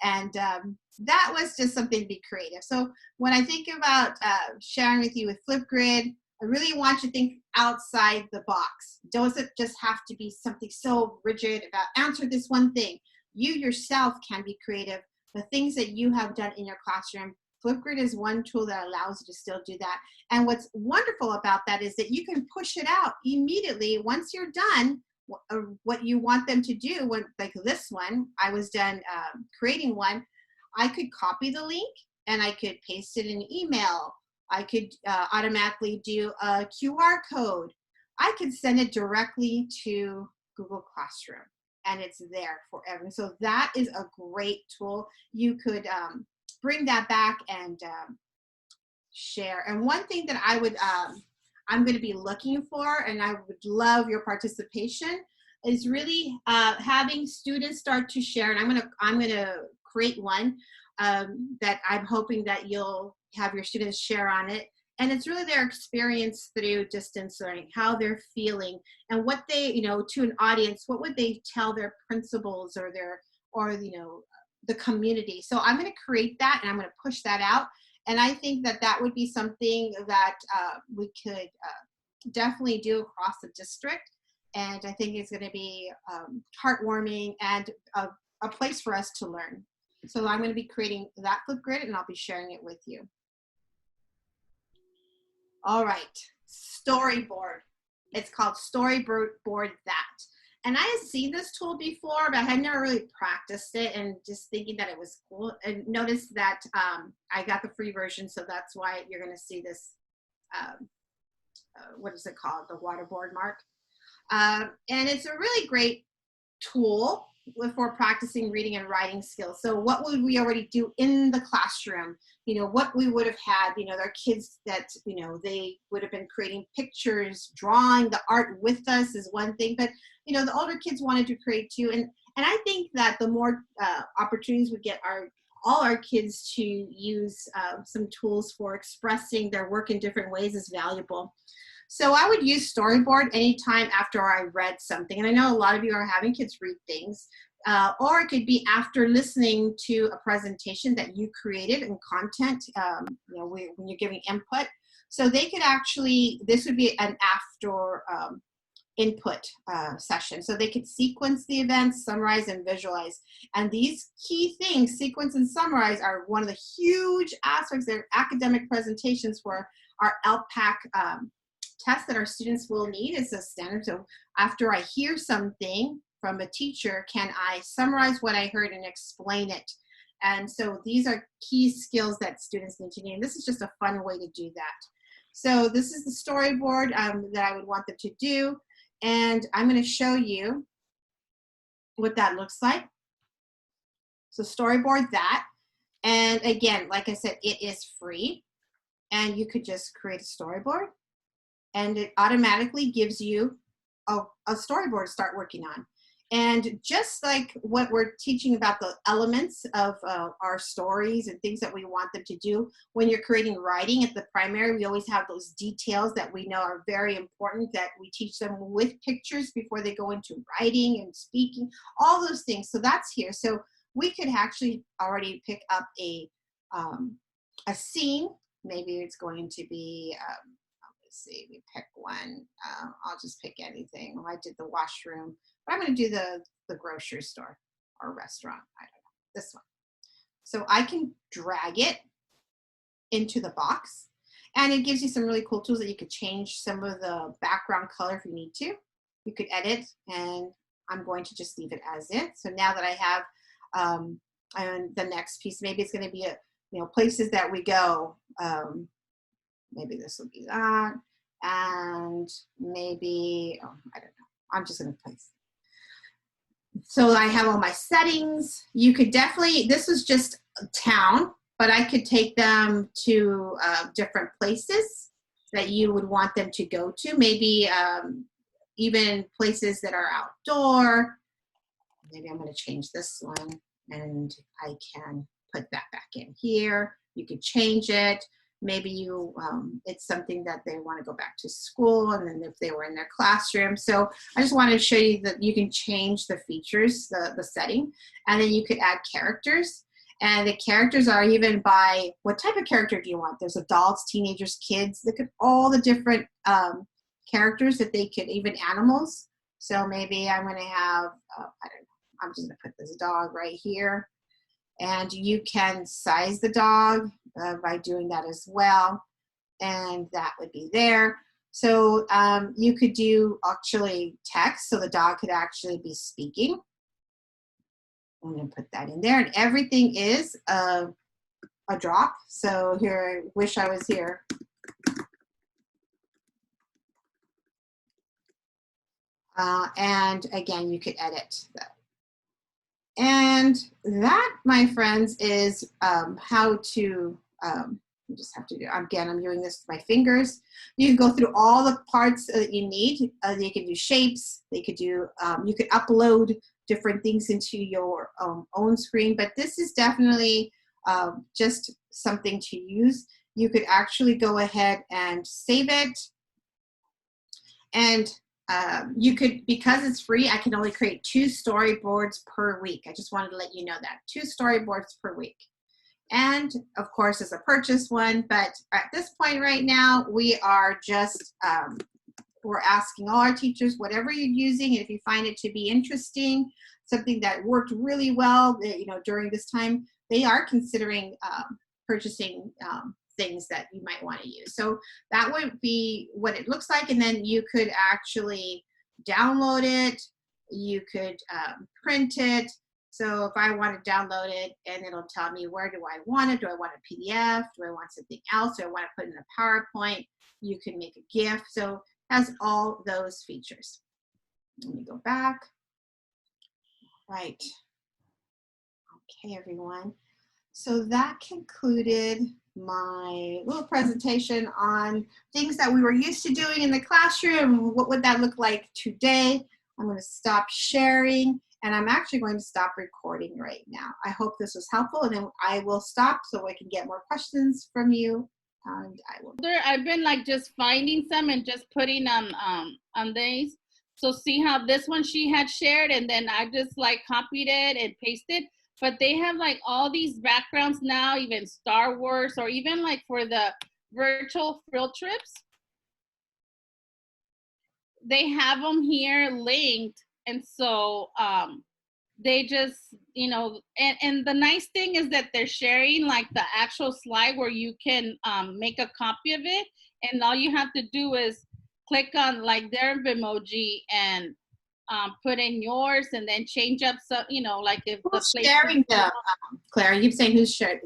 And that was just something to be creative. So when I think about sharing with you with Flipgrid, I really want you to think outside the box. Doesn't just have to be something so rigid about answer this one thing. You yourself can be creative the things that you have done in your classroom. Flipgrid is one tool that allows you to still do that. And what's wonderful about that is that you can push it out immediately once you're done what you want them to do. When, like this one, I was done creating one, I could copy the link and I could paste it in an email. I could automatically do a QR code. I could send it directly to Google Classroom, and it's there for everyone. So that is a great tool. You could bring that back and share. And one thing that I would, I'm going to be looking for, and I would love your participation, is really having students start to share. And I'm gonna create one that I'm hoping that you'll have your students share on it. And it's really their experience through distance learning, how they're feeling, and what they, you know, to an audience, what would they tell their principals or you know, the community. So I'm going to create that, and I'm going to push that out. And I think that that would be something that we could definitely do across the district. And I think it's going to be heartwarming and a place for us to learn. So I'm going to be creating that Flipgrid, and I'll be sharing it with you. All right, Storyboard. It's called Storyboardthat. And I had seen this tool before, but I had never really practiced it, and just thinking that it was cool. And notice that I got the free version, so that's why you're going to see this, what is it called? The waterboard mark. And it's a really great tool for practicing reading and writing skills. So what would we already do in the classroom? You know, what we would have had, you know, their kids that, you know, they would have been creating pictures, drawing the art with us is one thing, but, you know, the older kids wanted to create too. And I think that the more opportunities we get all our kids to use some tools for expressing their work in different ways is valuable. So I would use Storyboard anytime after I read something. And I know a lot of you are having kids read things, or it could be after listening to a presentation that you created and content, you know, when you're giving input. So they could actually, this would be an after input session. So they could sequence the events, summarize, and visualize. And these key things, sequence and summarize, are one of the huge aspects of academic presentations for our LPAC test that our students will need. Is a standard. So after I hear something from a teacher, can I summarize what I heard and explain it? And so these are key skills that students need to do. And this is just a fun way to do that. So this is the storyboard that I would want them to do. And I'm going to show you what that looks like. So Storyboardthat. And again, like I said, it is free. And you could just create a storyboard, and it automatically gives you a storyboard to start working on. And just like what we're teaching about the elements of our stories and things that we want them to do, when you're creating writing at the primary, we always have those details that we know are very important, that we teach them with pictures before they go into writing and speaking, all those things. So that's here. So we could actually already pick up a scene. Maybe it's going to be, let's see, we pick one. I'll just pick anything. Well, I did the washroom, but I'm going to do the grocery store or restaurant. I don't know, this one. So I can drag it into the box, and it gives you some really cool tools that you could change some of the background color if you need to. You could edit, and I'm going to just leave it as is. So now that I have and the next piece, maybe it's going to be places that we go. Maybe this will be that, and maybe, I don't know. I'm just going to place. So I have all my settings. You could definitely, this is just a town, but I could take them to different places that you would want them to go to. Maybe even places that are outdoor. Maybe I'm going to change this one, and I can put that back in here. You could change it. Maybe you, it's something that they want to go back to school, and then if they were in their classroom. So I just wanted to show you that you can change the features, the setting, and then you could add characters. And the characters are even by what type of character do you want? There's adults, teenagers, kids. Look at all the different characters that they could, even animals. So maybe I'm going to have, I don't know, I'm just going to put this dog right here. And you can size the dog by doing that as well. And that would be there. So you could do actually text, so the dog could actually be speaking. I'm going to put that in there. And everything is a drop. So here, wish I was here. And again, you could edit that. And that, my friends, is how to, you just have to do, again, I'm doing this with my fingers. You can go through all the parts that you need. You can do shapes. They could do, you could upload different things into your own screen, but this is definitely just something to use. You could actually go ahead and save it. And you could, because it's free, I can only create 2 storyboards per week. I just wanted to let you know that. 2 storyboards per week. And of course, it's a purchase one, but at this point right now, we are just, we're asking all our teachers, whatever you're using, if you find it to be interesting, something that worked really well, you know, during this time, they are considering purchasing things that you might want to use. So that would be what it looks like. And then you could actually download it. You could print it. So if I want to download it, and it'll tell me, where do I want it? Do I want a PDF? Do I want something else? Do I want to put in a PowerPoint? You can make a GIF. So it has all those features. Let me go back. Right. Okay, everyone. So that concluded my little presentation on things that we were used to doing in the classroom. What would that look like today? I'm going to stop sharing, and I'm actually going to stop recording right now. I hope this was helpful, and then I will stop so I can get more questions from you. And I will. I've been like just finding some and just putting on these. So see how this one she had shared, and then I just like copied it and pasted. But they have like all these backgrounds now, even Star Wars, or even like for the virtual field trips. They have them here linked. And so they just, you know, and the nice thing is that they're sharing like the actual slide where you can make a copy of it. And all you have to do is click on like their emoji and put in yours, and then change up some, you know, like if who's the sharing them, Claire? You saying who's sharing?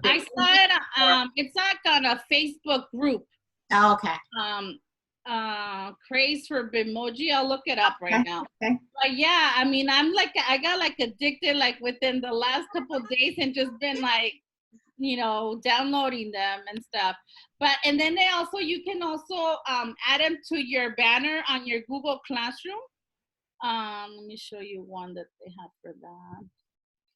I saw it. It's like on a Facebook group. Oh, okay. Craze for Bitmoji. I'll look it up right now. Okay. But yeah, I mean, I got like addicted like within the last couple of days, and just been like, you know, downloading them and stuff. But and then you can also add them to your banner on your Google Classroom. Let me show you one that they have for that.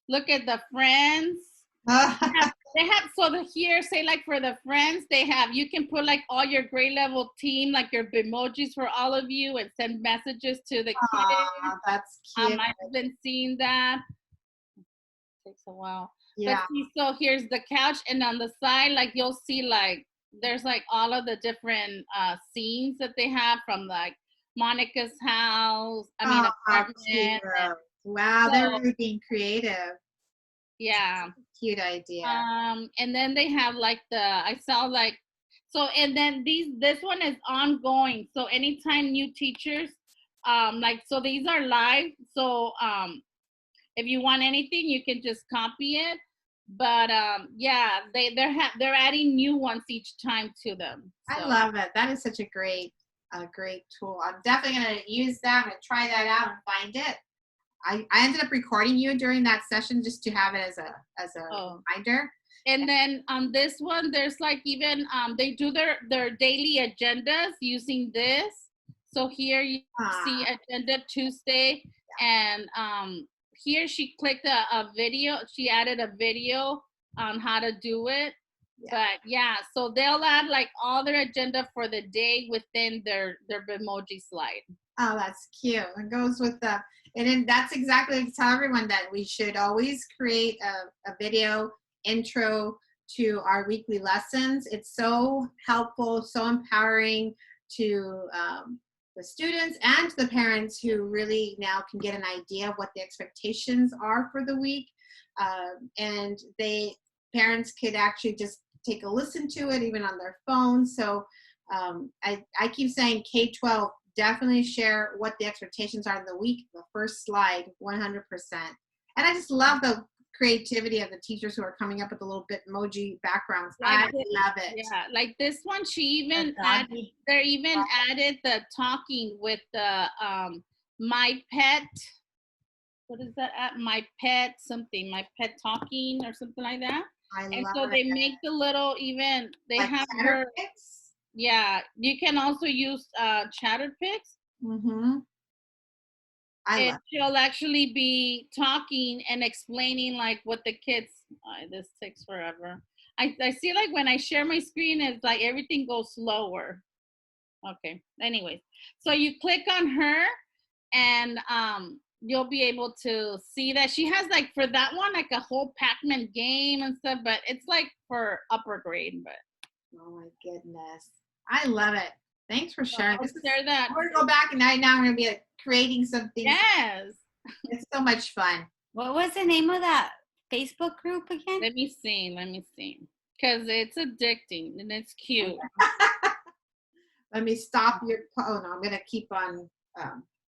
Look at the friends. They have so here, say like for the friends, they have, you can put like all your grade level team, like your Bitmojis for all of you, and send messages to the kids. That's cute. I've been seeing that. It takes a while. Yeah. But see, so here's the couch, and on the side, like you'll see like there's like all of the different scenes that they have from like Monica's house. Apartment. Wow, So, they're really being creative. Yeah. Cute idea. And then they have like I saw like, so, and then this one is ongoing. So anytime new teachers, like, so these are live. So if you want anything, you can just copy it. But yeah, they're adding new ones each time to them. So. I love it. That is such a great tool. I'm definitely going to use that. I'm going to try that out and find it. I ended up recording you during that session just to have it as a reminder. And then on this one, there's like even they do their daily agendas using this. So here you see Agenda Tuesday, and here she clicked a video. She added a video on how to do it. Yeah. But yeah, so they'll add like all their agenda for the day within their Bitmoji slide. Oh, that's cute. It goes with the, and then that's exactly to tell everyone that we should always create a video intro to our weekly lessons. It's so helpful, so empowering to the students and to the parents who really now can get an idea of what the expectations are for the week. And parents could actually just take a listen to it even on their phone. So I keep saying K-12, definitely share what the expectations are in the week, the first slide, 100%. And I just love the creativity of the teachers who are coming up with the little Bitmoji backgrounds. I love it. Yeah, like this one, she even added the talking with the my pet. What is that at? My pet something, my pet talking or something like that. And so they make the little they like have her. Yeah, you can also use Chatterpix. Mm-hmm. She'll actually be talking and explaining like what the kids, this takes forever. I see like when I share my screen, it's like everything goes slower. Okay, anyways. So you click on her and you'll be able to see that she has like for that one, like a whole Pac-Man game and stuff, but it's like for upper grade, but. Oh my goodness. I love it. Thanks for sharing. Share that. We're gonna go back and now I'm gonna be creating something. Yes. It's so much fun. What was the name of that Facebook group again? Let me see. Because it's addicting and it's cute. Let me stop your, oh no, I'm gonna keep on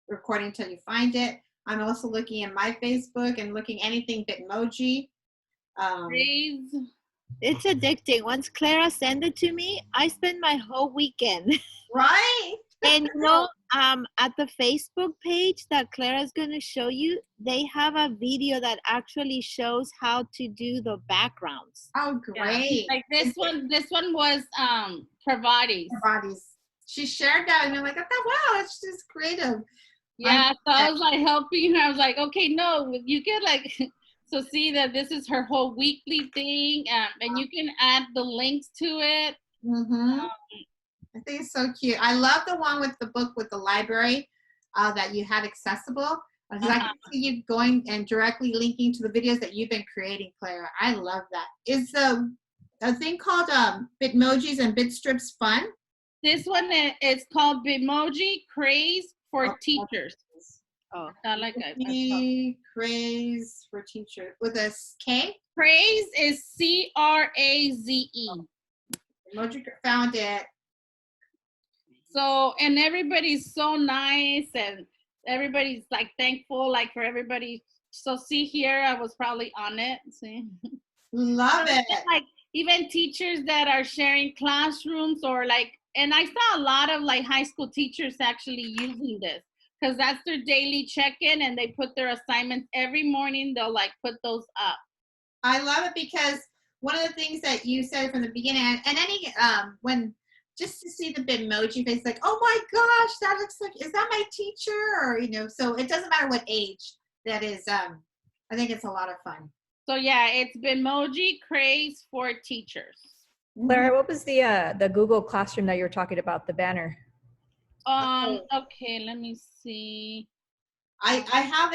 recording until you find it. I'm also looking at my Facebook and looking anything Bitmoji. It's addicting. Once Clara sent it to me, I spent my whole weekend. Right? And at the Facebook page that Clara's gonna show you, they have a video that actually shows how to do the backgrounds. Oh, great! Yeah. Like this one was Pravati's. She shared that, and I'm like, I thought, wow, it's just creative. Yeah, so I was like helping her. I was like, okay, no, you can like. So see that this is her whole weekly thing, and you can add the links to it. Mm-hmm. I think it's so cute. I love the one with the book with the library that you had accessible. Because I can see you going and directly linking to the videos that you've been creating, Clara. I love that. Is a thing called Bitmojis and Bitstrips fun? This one is called Bitmoji Craze for Teachers. Oh, I like it. Craze for teachers with a K. Craze is CRAZE. Emoji found it. So and everybody's so nice and everybody's like thankful like for everybody. So see here, I was probably on it. See, love it. Like even teachers that are sharing classrooms or like, and I saw a lot of like high school teachers actually using this. Because that's their daily check-in and they put their assignments every morning. They'll like put those up. I love it because one of the things that you said from the beginning, and any when just to see the Bitmoji face, like, oh my gosh, that looks like, is that my teacher? Or so it doesn't matter what age that is. I think it's a lot of fun. So yeah, it's Bitmoji Craze for Teachers. Clara, what was the Google Classroom that you were talking about, the banner? Okay, let me see. I have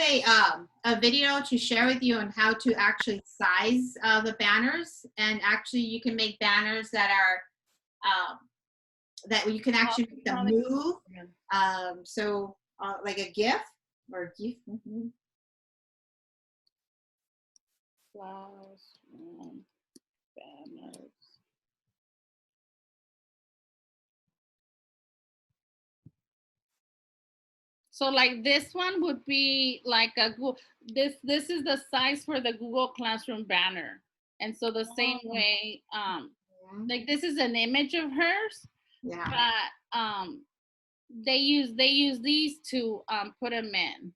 a video to share with you on how to actually size the banners, and actually you can make banners that are that you can actually make them move. So like a GIF or GIF. Mm-hmm. Classroom banners. So like this one would be like a Google, this is the size for the Google Classroom banner. And so the same way, like this is an image of hers, but they use these to put them in.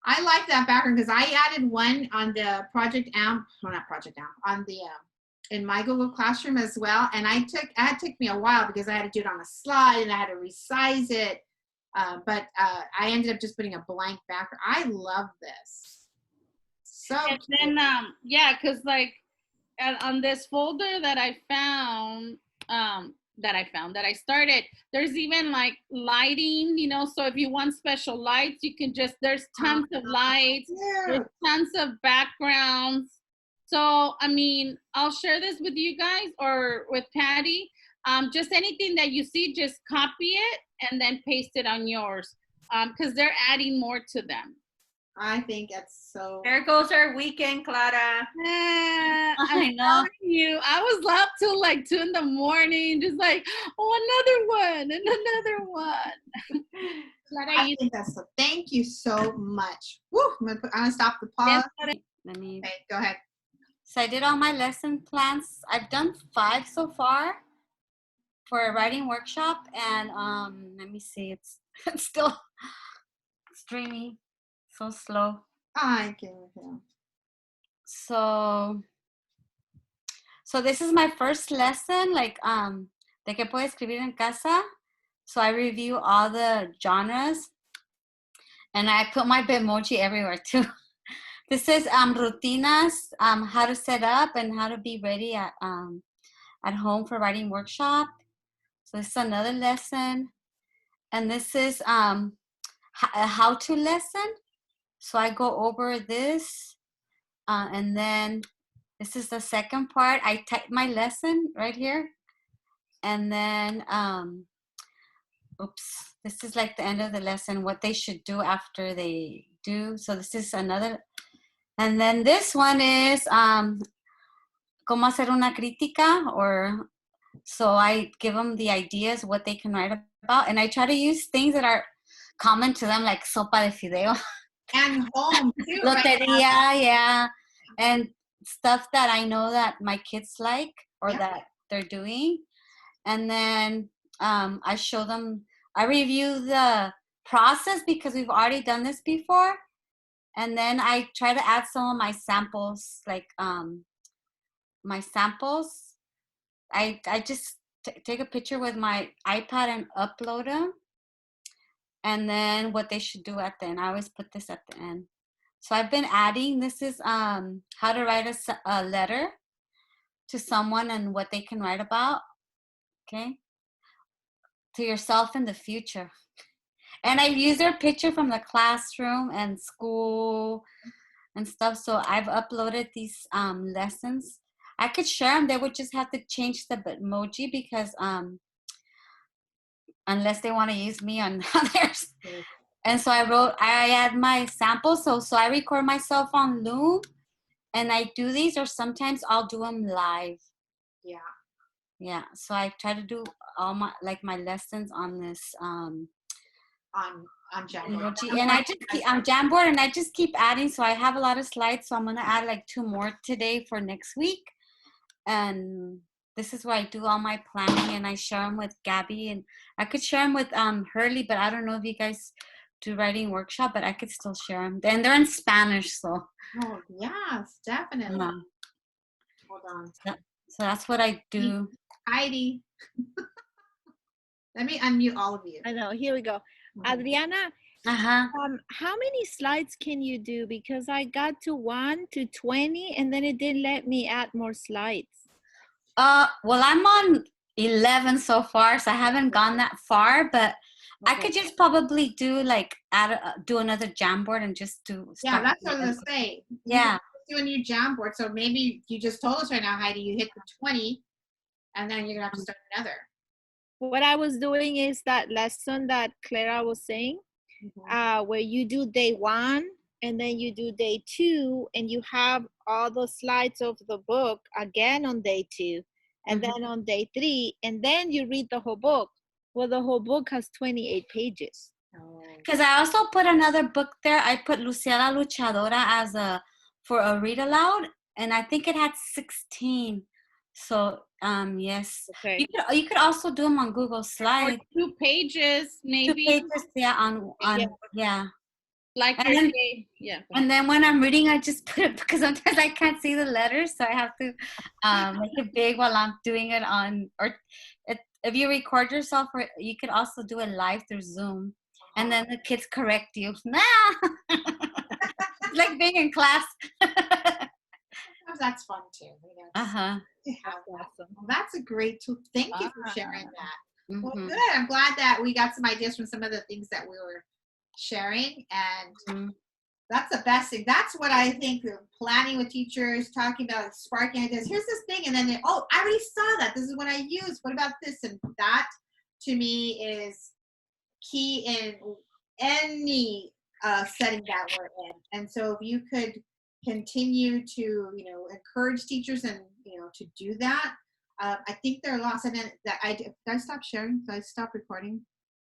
I like that background because I added one on the Project Amp, well not Project Amp, on the in my Google Classroom as well. And it took me a while because I had to do it on a slide and I had to resize it. But I ended up just putting a blank background. I love this. So and then yeah, because like on this folder that I found, that I started, there's even like lighting, so if you want special lights, you can just, there's tons of lights, there's tons of backgrounds. So I mean, I'll share this with you guys or with Patty. Just anything that you see, just copy it and then paste it on yours, because they're adding more to them. I think that's so. There goes our weekend, Clara. I know. You, I was up till like 2 in the morning, just like, oh, another one and another one. I think that's so. Thank you so much. Woo, I'm gonna stop the pause. Let me. Okay, go ahead. So I did all my lesson plans. I've done 5 so far for a writing workshop, and let me see. It's still streaming, so slow. I can hear. So this is my first lesson, like de que puedo escribir en casa. So I review all the genres, and I put my Bitmoji everywhere too. This is rutinas, how to set up and how to be ready at home for writing workshop. So this is another lesson, and this is a how-to lesson. So I go over this, and then this is the second part. I type my lesson right here, and then oops, this is like the end of the lesson, what they should do after they do. So this is another, and then this one is cómo hacer una crítica, or so I give them the ideas what they can write about, and I try to use things that are common to them, like sopa de fideo and home too, loteria, right? Yeah, and stuff that I know that my kids like, or that they're doing. And then I show them, I review the process because we've already done this before, and then I try to add some of my samples, like my samples. I just take a picture with my iPad and upload them, and then what they should do at the end. I always put this at the end. So I've been adding, this is how to write a letter to someone and what they can write about, okay? To yourself in the future. And I use their picture from the classroom and school and stuff. So I've uploaded these lessons. I could share them. They would just have to change the Bitmoji because unless they want to use me on theirs. And so I add my samples. So I record myself on Loom and I do these, or sometimes I'll do them live. Yeah. Yeah. So I try to do all my lessons on this on Jamboard. And I just keep on Jamboard, and I just keep adding. So I have a lot of slides. So I'm gonna add like 2 more today for next week. And this is where I do all my planning, and I share them with Gabby, and I could share them with Hurley, but I don't know if you guys do writing workshop, but I could still share them. And they're in Spanish, so. Oh yes, definitely. Hold on. So that's what I do. Heidi. Let me unmute all of you. I know. Here we go. Adriana, how many slides can you do? Because I got to 1 to 20, and then it didn't let me add more slides. Well, I'm on 11 so far, so I haven't gone that far, but I could just probably do like do another Jamboard and just do. Yeah, that's what I was gonna say. Yeah. Do a new Jamboard. So maybe you just told us right now, Heidi, you hit the 20, and then you're gonna have to start another. What I was doing is that lesson that Clara was saying, where you do day 1 and then you do day 2, and you have all the slides of the book again on day 2, and then on day 3, and then you read the whole book. Well, the whole book has 28 pages. Because I also put another book there. I put Lucia la Luchadora for a read aloud, and I think it had 16. So yes, okay. You could also do them on Google Slides. Or 2 pages, maybe. 2 pages, yeah, yeah. Like and then, yeah. And then when I'm reading, I just put it, because sometimes I can't see the letters, so I have to make it big while I'm doing it on. Or if you record yourself, or you could also do it live through Zoom, and then the kids correct you. It's like being in class. That's fun too. Awesome. Well, that's a great tool. Thank you for sharing that. Well, Mm-hmm. good. I'm glad that we got some ideas from some of the things that we were sharing, and that's the best thing. That's what I think, planning with teachers, talking about sparking ideas. Here's this thing, and then I already saw that. This is what I used. What about this? And that to me is key in any setting that we're in. And so if you could continue to, you know, encourage teachers and, you know, to do that, I think there are lots of that. Did I stop sharing? Did I stop recording?